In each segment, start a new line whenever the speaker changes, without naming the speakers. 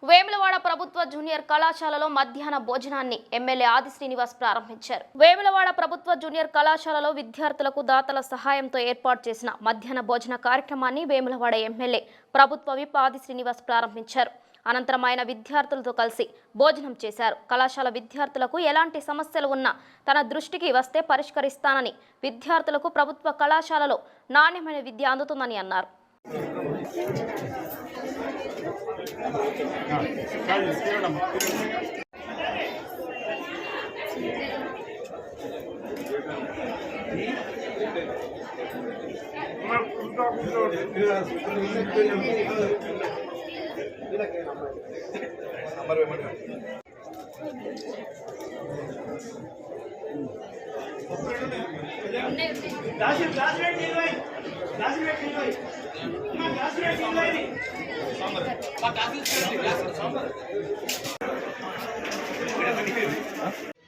వేములవాడ ప్రభుత్వ జూనియర్ కళాశాలలో మధ్యాహ్న భోజనాన్ని ఎమ్మెల్యే ఆది శ్రీనివాస్ ప్రారంభించారు. వేములవాడ ప్రభుత్వ జూనియర్ కళాశాలలో విద్యార్థులకు దాతల సహాయంతో ఏర్పాటు చేసిన మధ్యాహ్న భోజన కార్యక్రమాన్ని వేములవాడ ఎమ్మెల్యే ప్రభుత్వ విప్ ఆది శ్రీనివాస్ ప్రారంభించారు. అనంతరం ఆయన విద్యార్థులతో కలిసి భోజనం చేశారు. కళాశాల విద్యార్థులకు ఎలాంటి సమస్యలు ఉన్నా తన దృష్టికి వస్తే పరిష్కరిస్తానని, విద్యార్థులకు ప్రభుత్వ కళాశాలలో నాణ్యమైన విద్య అందుతుందని అన్నారు.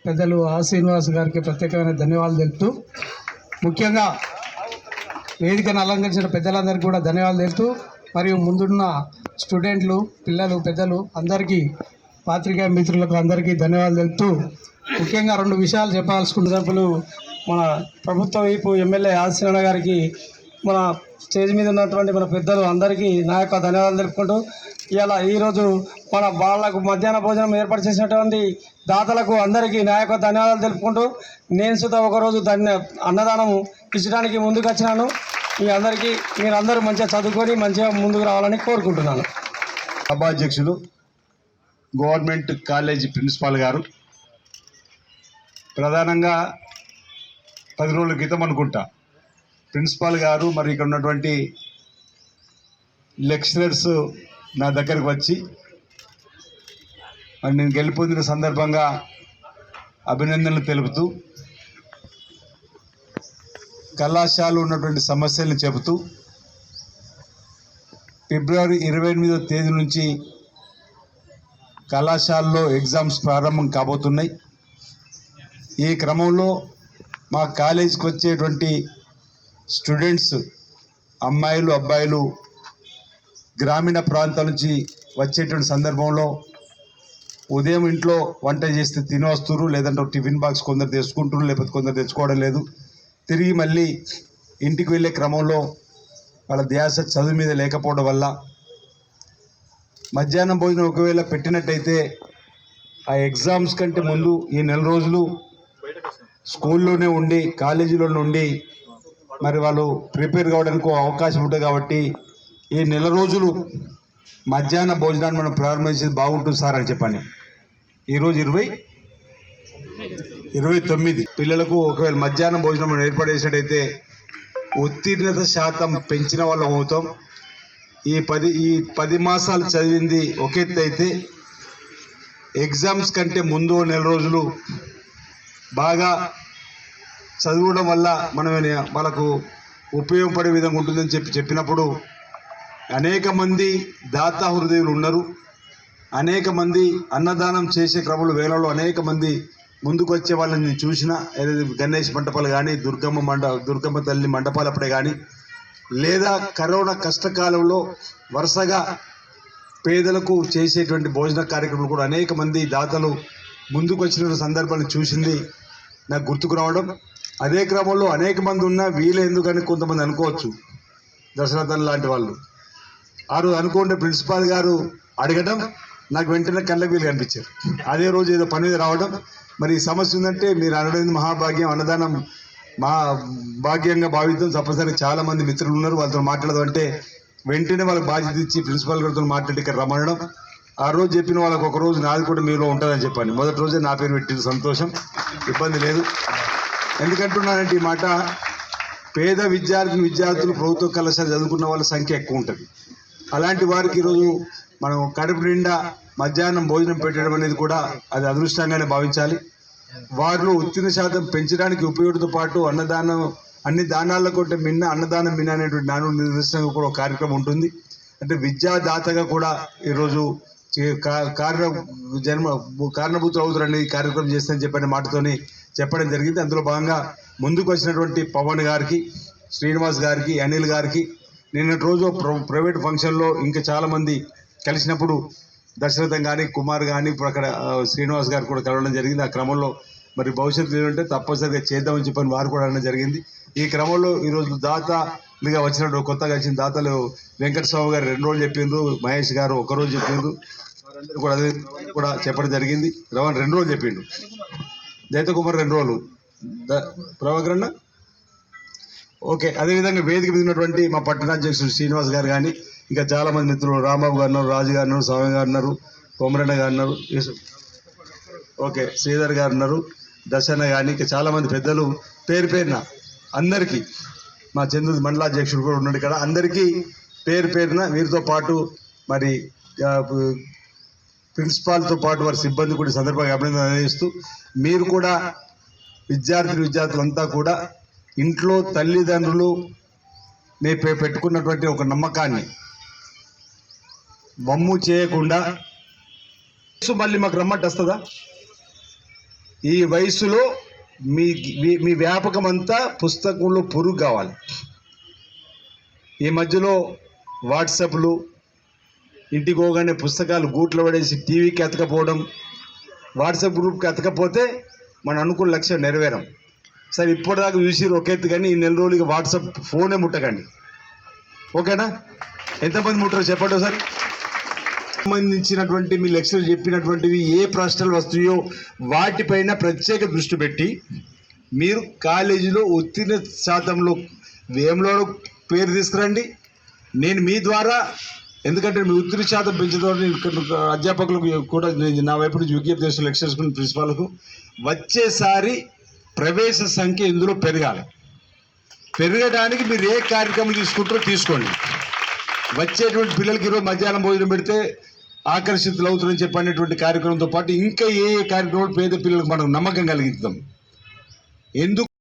పెద్దలు ఆ శ్రీనివాస్ గారికి ప్రత్యేకమైన ధన్యవాదాలు తెలుపుతూ, ముఖ్యంగా వేదికను అలంకరించిన పెద్దలందరికీ కూడా ధన్యవాదాలు తెలుపుతూ, మరియు ముందున్న స్టూడెంట్లు, పిల్లలు, పెద్దలు అందరికీ, పాత్రికేయ మిత్రులకు అందరికీ ధన్యవాదాలు తెలుపుతూ, ముఖ్యంగా రెండు విషయాలు చెప్పాల్సుకుంటున్నప్పుడు మన ప్రభుత్వ వైపు ఎమ్మెల్యే ఆశీర్వాద గారికి, మన స్టేజ్ మీద ఉన్నటువంటి మన పెద్దలు అందరికీ నా యొక్క ధన్యవాదాలు తెలుపుకుంటూ, ఈరోజు మన వాళ్ళకు మధ్యాహ్న భోజనం ఏర్పాటు చేసినటువంటి దాతలకు అందరికీ నా యొక్క ధన్యవాదాలు తెలుపుకుంటూ, నేను సుధా ఒకరోజు అన్నదానం ఇచ్చడానికి ముందుకు వచ్చినాను. మీ అందరికీ, మీరందరూ మంచిగా చదువుకొని మంచిగా ముందుకు రావాలని కోరుకుంటున్నాను.
సభాధ్యక్షులు, గవర్నమెంట్ కాలేజీ ప్రిన్సిపాల్ గారు, ప్రధానంగా 10 రోజుల క్రితం అనుకుంటా ప్రిన్సిపాల్ గారు మరి ఇక్కడ ఉన్నటువంటి లెక్చరర్స్ నా దగ్గరికి వచ్చి మరి నేను గెలుపొందిన సందర్భంగా అభినందనలు తెలుపుతూ, కళాశాలలో ఉన్నటువంటి సమస్యలను చెబుతూ, ఫిబ్రవరి 28వ తేదీ నుంచి కళాశాలలో ఎగ్జామ్స్ ప్రారంభం కాబోతున్నాయి. ఈ క్రమంలో మా కాలేజీకి వచ్చేటువంటి స్టూడెంట్స్, అమ్మాయిలు, అబ్బాయిలు గ్రామీణ ప్రాంతాల నుంచి వచ్చేటువంటి సందర్భంలో ఉదయం ఇంట్లో వంట చేస్తే తిని వస్తున్నారు, లేదంటే టిఫిన్ బాక్స్ కొందరు తెచ్చుకుంటున్నారు, లేకపోతే కొందరు తెచ్చుకోవడం లేదు. తిరిగి మళ్ళీ ఇంటికి వెళ్ళే క్రమంలో వాళ్ళ ధ్యాస చదువు మీద లేకపోవడం వల్ల మధ్యాహ్నం భోజనం ఒకవేళ పెట్టినట్టయితే ఆ ఎగ్జామ్స్ కంటే ముందు ఈ 4 రోజులు స్కూల్లోనే ఉండి, కాలేజీలోనే ఉండి మరి వాళ్ళు ప్రిపేర్ కావడానికి అవకాశం ఉంటుంది. కాబట్టి ఈ 4 రోజులు మధ్యాహ్న భోజనాన్ని మనం ప్రారంభించేది బాగుంటుంది సార్ అని చెప్పండి. ఈరోజు 29 పిల్లలకు ఒకవేళ మధ్యాహ్నం భోజనం మనం ఏర్పాటు చేసినట్టయితే ఉత్తీర్ణత శాతం పెంచిన వాళ్ళం అవుతాం. ఈ 10 మాసాలు చదివింది ఒక ఎత్తు అయితే, ఎగ్జామ్స్ కంటే ముందు 4 రోజులు బాగా చదవడం వల్ల వాళ్ళకు ఉపయోగపడే విధంగా ఉంటుందని చెప్పినప్పుడు అనేక మంది దాతా హృదయులు ఉన్నారు. అనేక మంది అన్నదానం చేసే క్రమంలో వేళలో అనేక మంది ముందుకు వచ్చే వాళ్ళని చూసిన, గణేష్ మండపాలు కానీ, దుర్గమ్మ తల్లి మండపాలప్పుడే కానీ, లేదా కరోనా కష్టకాలంలో వరుసగా పేదలకు చేసేటువంటి భోజన కార్యక్రమాలు కూడా అనేక మంది దాతలు ముందుకు వచ్చిన సందర్భాన్ని చూసింది నాకు గుర్తుకు రావడం. అదే క్రమంలో అనేక మంది ఉన్నా వీళ్ళు ఎందుకని కొంతమంది అనుకోవచ్చు, దశరథన్ లాంటి వాళ్ళు ఆ రోజు అనుకుంటే ప్రిన్సిపాల్ గారు అడగడం నాకు వెంటనే కళ్ళకి వీలు కనిపించారు. అదే రోజు ఏదో పని మీద రావడం. మరి ఈ సమస్య ఉందంటే మీరు అనడం మహాభాగ్యం, అన్నదానం మహా భాగ్యంగా భావిద్దాం. తప్పనిసరిగా చాలామంది మిత్రులు ఉన్నారు, వాళ్ళతో మాట్లాడదాం అంటే వెంటనే వాళ్ళకి బాధ్యత ఇచ్చి ప్రిన్సిపాల్ గారితో మాట్లాడి ఇక్కడ రమ్మనడం. ఆ రోజు చెప్పిన వాళ్ళకి ఒక రోజు నాది కూడా మీలో ఉంటుందని చెప్పండి. మొదటి రోజే నా పేరు పెట్టింది, సంతోషం, ఇబ్బంది లేదు. ఎందుకంటున్నానంటే ఈ మాట, పేద విద్యార్థులు ప్రభుత్వ కళాశాల చదువుకున్న వాళ్ళ సంఖ్య ఎక్కువ ఉంటుంది. అలాంటి వారికి ఈరోజు మనం కడుపు నిండా మధ్యాహ్నం భోజనం పెట్టడం అనేది కూడా అది అదృష్టంగానే భావించాలి. వారిలో ఉత్తీర్ణ శాతం పెంచడానికి ఉపయోగంతో పాటు అన్ని దానాల కంటే మిన్న అన్నదానం మిన్న అనేటువంటి నాను నిదర్శనంగా కూడా ఒక కార్యక్రమం ఉంటుంది. అంటే విద్యాదాతగా కూడా ఈరోజు కారణభూతులు అవుతారని కార్యక్రమం చేస్తానని చెప్పిన మాటతోని చెప్పడం జరిగింది. అందులో భాగంగా ముందుకు వచ్చినటువంటి పవన్ గారికి, శ్రీనివాస్ గారికి, అనిల్ గారికి నిన్నటి రోజు ప్రైవేట్ ఫంక్షన్లో ఇంకా చాలామంది కలిసినప్పుడు దశరథం కానీ కుమార్ కానీ ఇప్పుడు అక్కడ శ్రీనివాస్ గారు కూడా కలవడం జరిగింది. ఆ క్రమంలో మరి భవిష్యత్తులో ఉంటే తప్పనిసరిగా చేద్దామని చెప్పని వారు కూడా అనడం జరిగింది. ఈ క్రమంలో ఈరోజు దాతలుగా వచ్చినట్టు కొత్తగా వచ్చిన దాతలు వెంకటస్వామి గారు 2 రోజులు చెప్పిండ్రు, మహేష్ గారు 1 రోజు చెప్పిండ్రు, వారందరూ కూడా అదే కూడా చెప్పడం జరిగింది. రవణ్ 2 రోజులు చెప్పిండు, దైత కుమార్ 2 రోజులు, ప్రభాకరన్న ఓకే. అదేవిధంగా వేదిక మీద ఉన్నటువంటి మా పట్టణాధ్యక్షుడు శ్రీనివాస్ గారు కానీ ఇంకా చాలామంది మిత్రులు రాంబాబు గారు ఉన్నారు, రాజు గారు ఉన్నారు, స్వామి గారు ఉన్నారు, కొమరన్న గారు ఉన్నారు, ఓకే శ్రీధర్ గారు ఉన్నారు, దశన్న కానీ ఇంకా చాలామంది పెద్దలు పేరు పేరున అందరికీ, మా చంద్రుడి మండలాధ్యక్షుడు కూడా ఉన్నాడు ఇక్కడ, అందరికీ పేరు పేరున వీరితో పాటు మరి ప్రిన్సిపాల్తో పాటు వారి సిబ్బంది కూడా సందర్భంగా అభినందన అందజేస్తూ మీరు కూడా విద్యార్థులంతా కూడా ఇంట్లో తల్లిదండ్రులు మేము పెట్టుకున్నటువంటి ఒక నమ్మకాన్ని వమ్ము చేయకుండా మళ్ళీ మాకు రమ్మంటే వస్తుందా? ఈ వయసులో మీ వ్యాపకం అంతా పుస్తకంలో పురుగు కావాలి. ఈ మధ్యలో వాట్సాప్లు, ఇంటికి పోగానే పుస్తకాలు గూట్లో పడేసి టీవీకి ఎతకపోవడం, వాట్సాప్ గ్రూప్కి ఎతకపోతే మనం అనుకున్న లక్ష్యం నెరవేరం. సరే ఇప్పటిదాకా చూసిరు ఒక ఎత్తు, కానీ ఈ 4 రోజులకి వాట్సాప్ ఫోనే ముట్టకండి, ఓకేనా? ఎంతమంది ముట్టరో చెప్పండి ఒకసారి. సంబంధించినటువంటి మీ లెక్చర్లు చెప్పినటువంటివి ఏ ప్రశ్నలు వస్తాయో వాటిపైన ప్రత్యేక దృష్టి పెట్టి మీరు కాలేజీలో ఉత్తీర్ణ శాతంలో వేములో పేరు తీసుకురండి. నేను మీ ద్వారా, ఎందుకంటే మీ ఉత్తీర్ణ శాతం పెంచడం అధ్యాపకులకు కూడా నా వైపు నుంచి విజ్ఞప్తి చేసిన లెక్చర్స్ ప్రిన్సిపాల్కు వచ్చేసారి ప్రవేశ సంఖ్య ఇందులో పెరగడానికి మీరు ఏ కార్యక్రమం తీసుకుంటారో తీసుకోండి. వచ్చేటువంటి పిల్లలకి ఈరోజు మధ్యాహ్నం భోజనం పెడితే ఆకర్షితులు అవుతుందని చెప్పనేటువంటి కార్యక్రమంతో పాటు ఇంకా ఏ కార్యక్రమాలు పేద పిల్లలకు మనం నమ్మకం కలిగిస్తాం. ఎందుకు